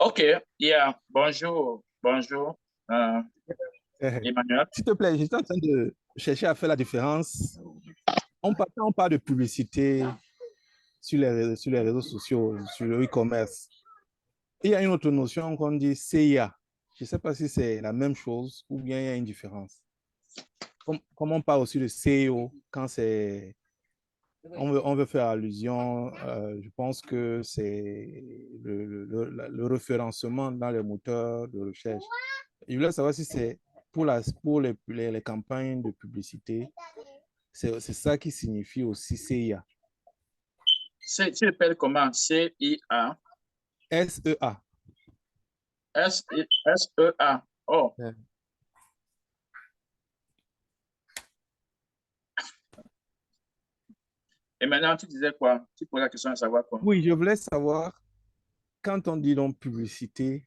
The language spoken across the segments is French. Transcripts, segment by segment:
OK, yeah, bonjour, bonjour, euh, Emmanuel. S'il te plaît, j'étais en train de chercher à faire la différence. Quand on parle de publicité sur les réseaux sociaux, sur le e-commerce, il y a une autre notion qu'on dit CIA. Je ne sais pas si c'est la même chose ou bien il y a une différence. Comme on parle aussi de SEO, quand on veut faire allusion, je pense que c'est le référencement dans les moteurs de recherche. Je voulais savoir si c'est pour les campagnes de publicité, c'est ça qui signifie aussi CIA. Tu appelles comment? CIA, SEA. SEA. Oh, Ouais. et maintenant, tu disais quoi? Tu posais la question de savoir quoi? Oui, je voulais savoir, quand on dit donc publicité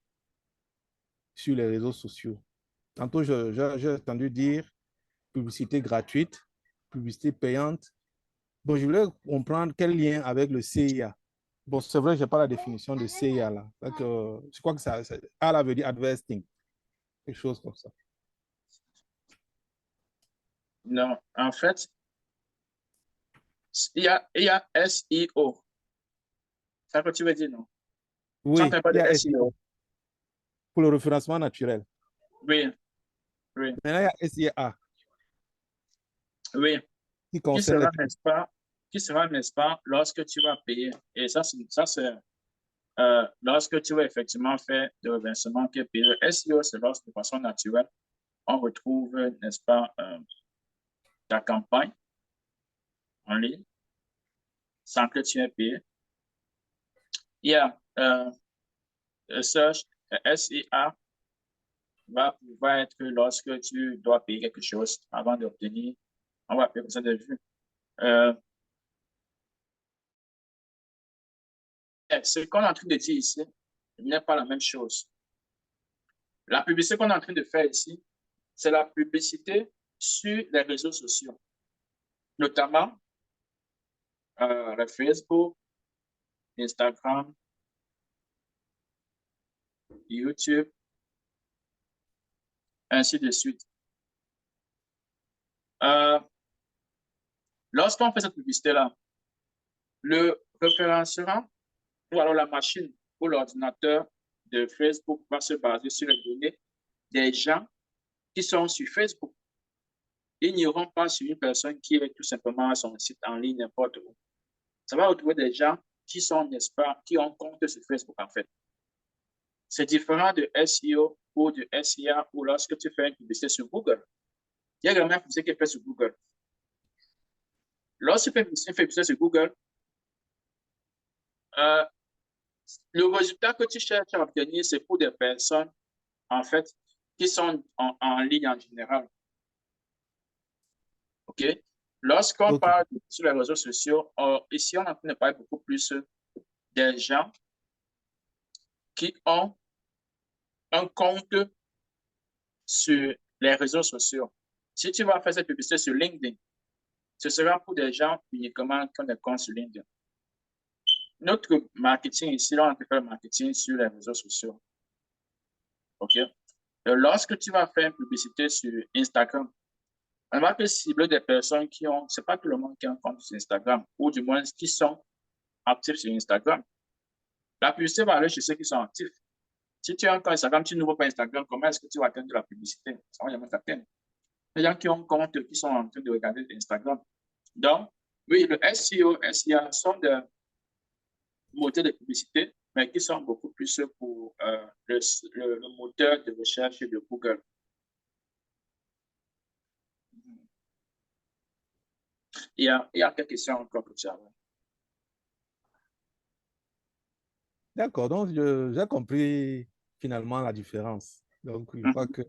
sur les réseaux sociaux, tantôt j'ai entendu dire publicité gratuite, publicité payante. Bon, je voulais comprendre quel lien avec le CIA. Bon, c'est vrai que je n'ai pas la définition de CIA là. Donc, je crois que A là veut dire advertising, quelque chose comme ça. Non, en fait, il y a SEO. C'est ça que tu veux dire, non? Tu Oui, n'entends pas il y de a SEO? SEO pour le référencement naturel. Oui, oui, Maintenant, il y a SIA oui. qui Qui concerne les sera, n'est-ce pas, qui sera, n'est-ce pas, lorsque tu vas payer. Et ça, c'est lorsque tu vas effectivement faire de reversement qui est payé. Le SEO, c'est lorsque de façon naturelle, on retrouve, n'est-ce pas, ta campagne en ligne sans que tu aies payé. Il y a search, SEA va pouvoir être lorsque tu dois payer quelque chose avant d'obtenir, on va appeler ça des vues. Ce qu'on est en train de dire ici n'est pas la même chose. La publicité qu'on est en train de faire ici, c'est la publicité sur les réseaux sociaux, notamment le Facebook, Instagram, YouTube, ainsi de suite. Lorsqu'on fait cette publicité-là, le référencement ou alors la machine ou l'ordinateur de Facebook va se baser sur les données des gens qui sont sur Facebook. Ils n'iront pas sur une personne qui est tout simplement à son site en ligne n'importe où. Ça va retrouver des gens qui sont, n'est-ce pas, qui ont compte sur Facebook en fait. C'est différent de SEO ou de SIA ou lorsque tu fais une publicité sur Google. Il y a également une publicité qui est faite sur Google. Lorsque tu fais une publicité sur Google, euh, le résultat que tu cherches à obtenir, c'est pour des personnes, en fait, qui sont en ligne en général. OK? Lorsqu'on OK. parle sur les réseaux sociaux, ici, on est en train de parler beaucoup plus des gens qui ont un compte sur les réseaux sociaux. Si tu vas faire cette publicité sur LinkedIn, ce sera pour des gens uniquement qui ont des comptes sur LinkedIn. Notre marketing ici, là, on peut faire le marketing sur les réseaux sociaux. OK? Lorsque tu vas faire une publicité sur Instagram, on va te cibler des personnes qui ont, c'est pas tout le monde qui a un compte sur Instagram, ou du moins qui sont actifs sur Instagram. La publicité va aller chez ceux qui sont actifs. Si tu as un compte Instagram, tu n'ouvres pas Instagram, comment est-ce que tu vas atteindre la publicité? Ça va jamais t'atteindre. Les gens qui ont un compte, qui sont en train de regarder Instagram. Donc, oui, le SEO, SIA sont des moteurs de publicité, mais qui sont beaucoup plus pour le moteur de recherche de Google. Il y a quelques questions encore que tu as. D'accord. Donc, j'ai compris finalement la différence. Donc, je crois que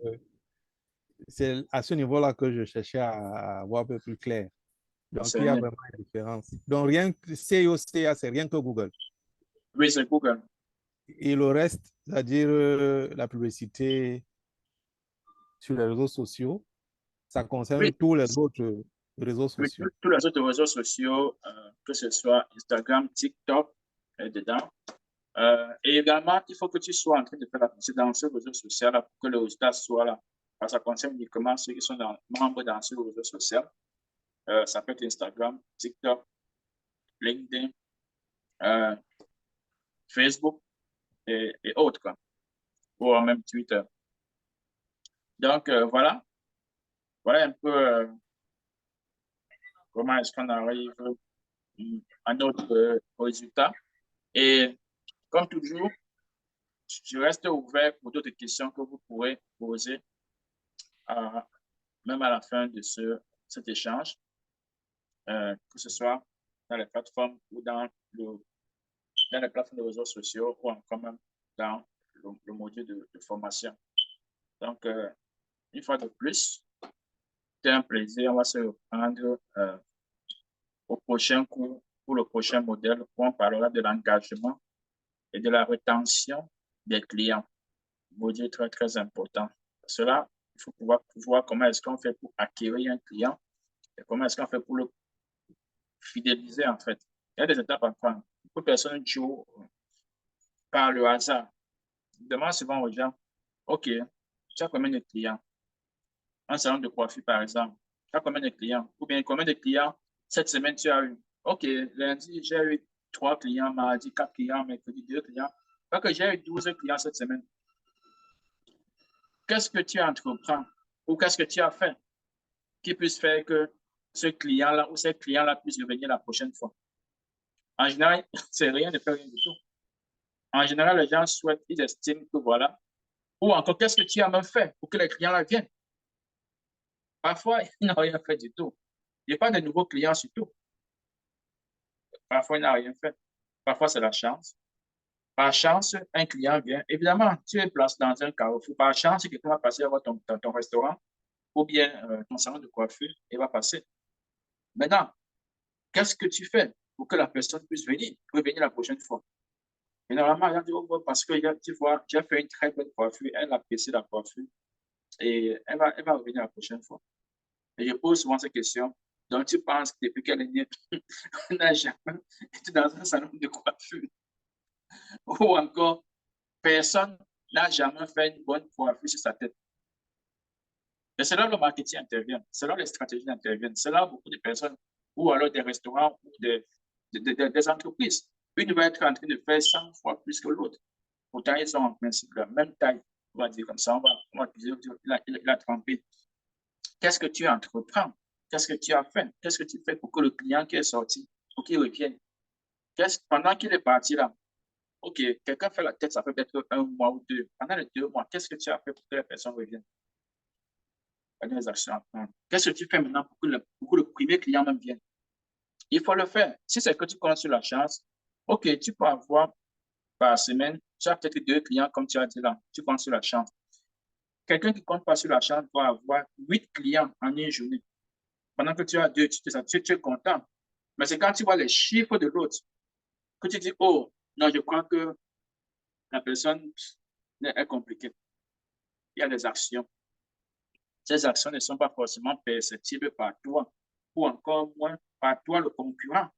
c'est à ce niveau-là que je cherchais à voir un peu plus clair. Donc, il y a vraiment une différence. Donc, rien que SEO, CA, c'est rien que Google. Oui, c'est Google. Et le reste, c'est-à-dire la publicité sur les réseaux sociaux, ça concerne Oui, tous les autres réseaux oui, sociaux. tous les autres réseaux sociaux, que ce soit Instagram, TikTok, dedans. Et également, il faut que tu sois en train de faire la publicité dans ce réseau social pour que le résultat soit là. Parce que ça concerne uniquement ceux qui sont membres dans ce réseau social. Ça peut être Instagram, TikTok, LinkedIn, euh, Facebook et autres, quoi, ou même Twitter. Donc, voilà un peu comment est-ce qu'on arrive à notre résultat. Et comme toujours, je reste ouvert pour d'autres questions que vous pourrez poser, même à la fin de cet échange, que ce soit dans les plateformes ou dans les plateformes de réseaux sociaux ou encore même dans le module de formation. Donc, une fois de plus, c'était un plaisir. On va se reprendre au prochain cours pour le prochain modèle où on parlera de l'engagement et de la rétention des clients. Module très, très important. Cela, il faut pouvoir voir comment est-ce qu'on fait pour acquérir un client et comment est-ce qu'on fait pour le fidéliser, en fait. Il y a des étapes à prendre. Beaucoup de personnes jouent par le hasard. Je demande souvent aux gens, OK, tu as combien de clients? Un salon de coiffure, par exemple. Tu as combien de clients? Ou bien combien de clients cette semaine tu as eu? OK, lundi, j'ai eu 3 clients, mardi, 4 clients, mercredi, 2 clients. Parce que j'ai eu 12 clients cette semaine. Qu'est-ce que tu entreprends ou qu'est-ce que tu as fait qui puisse faire que ce client-là ou ces clients-là puissent revenir la prochaine fois? En général, c'est rien de faire rien du tout. En général, les gens souhaitent, ils estiment que voilà. Ou encore, qu'est-ce que tu as même fait pour que les clients-là viennent? Parfois, ils n'ont rien fait du tout. Il n'y a pas de nouveaux clients surtout. Parfois, il n'a rien fait. Parfois, c'est la chance. Par chance, un client vient. Évidemment, tu es placé dans un carrefour. Par chance, quelqu'un va passer à ton restaurant ou bien ton salon de coiffure et va passer. Maintenant, qu'est-ce que tu fais pour que la personne puisse venir, revenir la prochaine fois? Généralement, elle dit, oh, parce que tu vois, j'ai fait une très bonne coiffure, elle apprécie la coiffure et elle va revenir la prochaine fois. Et je pose souvent cette question. Donc, tu penses que depuis qu'elle est née, on n'a jamais été dans un salon de coiffure ou encore personne n'a jamais fait une bonne coiffure sur sa tête. Et c'est là que le marketing intervient, c'est là que les stratégies interviennent, c'est là que beaucoup de personnes ou alors des restaurants ou des entreprises. Une va être en train de faire 100 fois plus que l'autre. Pourtant, ils sont en principe la même taille. On va dire comme ça, on va dire, il a trempé. Qu'est-ce que tu entreprends? Qu'est-ce que tu as fait? Qu'est-ce que tu fais pour que le client qui est sorti, pour qu'il revienne? Pendant qu'il est parti là, OK, quelqu'un fait la tête, ça fait peut-être 1 mois ou 2. Pendant les 2 mois, qu'est-ce que tu as fait pour que la personne revienne? Les actions à prendre. Qu'est-ce que tu fais maintenant pour que le premier client même vienne? Il faut le faire. Si c'est que tu comptes sur la chance, OK, tu peux avoir par semaine, tu as peut-être 2 clients, comme tu as dit là, tu comptes sur la chance. Quelqu'un qui ne compte pas sur la chance va avoir 8 clients en une journée. Pendant que tu as 2, tu es content. Mais c'est quand tu vois les chiffres de l'autre que tu dis, oh, non, je crois que la personne est compliquée. Il y a des actions. Ces actions ne sont pas forcément perceptibles par toi ou encore moins par toi, le concurrent.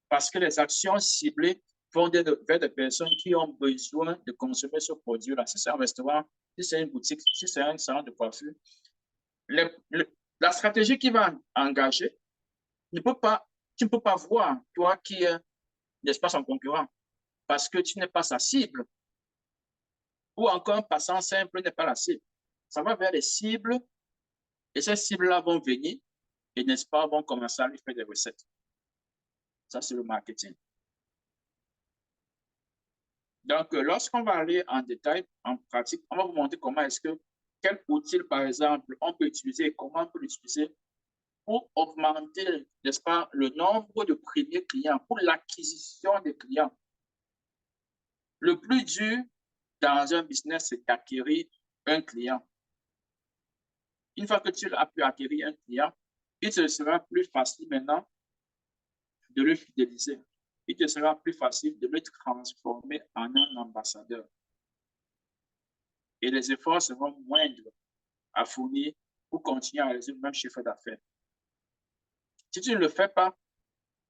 Parce que les actions ciblées vont vers des personnes qui ont besoin de consommer ce produit-là. Si c'est un restaurant, si c'est une boutique, si c'est un salon de coiffure, la stratégie qui va engager tu ne peux pas voir, toi qui es, n'est-ce pas, son concurrent, parce que tu n'es pas sa cible. Ou encore un passant simple n'est pas la cible. Ça va vers les cibles et ces cibles-là vont venir et, n'est-ce pas, vont commencer à lui faire des recettes. Ça, c'est le marketing. Donc, lorsqu'on va aller en détail, en pratique, on va vous montrer comment est-ce que, quel outil, par exemple, on peut utiliser et comment on peut l'utiliser pour augmenter, n'est-ce pas, le nombre de premiers clients, pour l'acquisition des clients. Le plus dur dans un business, c'est d'acquérir un client. Une fois que tu as pu acquérir un client, il te sera plus facile maintenant de le fidéliser. Il te sera plus facile de le transformer en un ambassadeur. Et les efforts seront moindres à fournir pour continuer à réaliser le même chiffre d'affaires. Si tu ne le fais pas,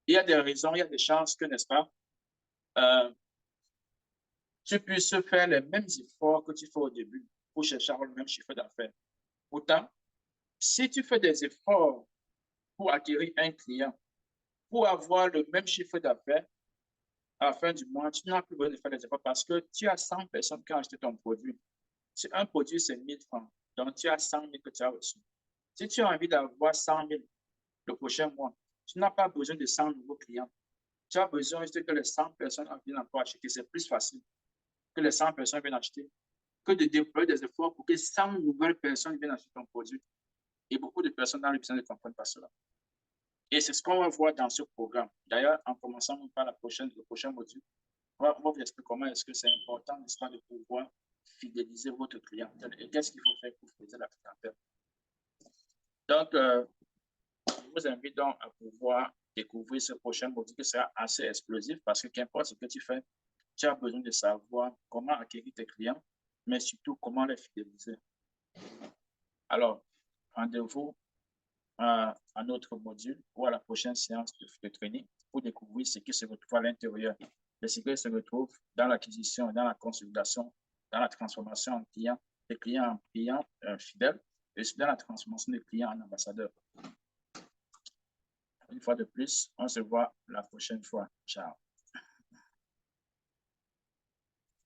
il y a des raisons, il y a des chances que, n'est-ce pas, tu puisses faire les mêmes efforts que tu fais au début pour chercher à avoir le même chiffre d'affaires. Pourtant, si tu fais des efforts pour acquérir un client, pour avoir le même chiffre d'affaires, à la fin du mois, tu n'as plus besoin de faire des efforts parce que tu as 100 personnes qui ont acheté ton produit. Si un produit, c'est 1000 francs, donc tu as 100 000 que tu as reçus. Si tu as envie d'avoir 100 000 le prochain mois, tu n'as pas besoin de 100 nouveaux clients. Tu as besoin juste que les 100 personnes viennent encore acheter. C'est plus facile que les 100 personnes viennent acheter que de déployer des efforts pour que 100 nouvelles personnes viennent acheter ton produit. Et beaucoup de personnes dans le business ne comprennent pas cela. Et c'est ce qu'on va voir dans ce programme. D'ailleurs, en commençant par le prochain module, on va vous expliquer comment est-ce que c'est important, n'est-ce pas, de pouvoir fidéliser votre clientèle et qu'est-ce qu'il faut faire pour fidéliser la clientèle. Donc, je vous invite donc à pouvoir découvrir ce prochain module qui sera assez explosif parce que qu'importe ce que tu fais, tu as besoin de savoir comment acquérir tes clients, mais surtout comment les fidéliser. Alors, rendez-vous à notre module ou à la prochaine séance de training pour découvrir ce qui se retrouve à l'intérieur. Le secret se retrouve dans l'acquisition, dans la consolidation, dans la transformation en client, des clients en clients fidèles et dans la transformation des clients en ambassadeurs. Une fois de plus, on se voit la prochaine fois. Ciao.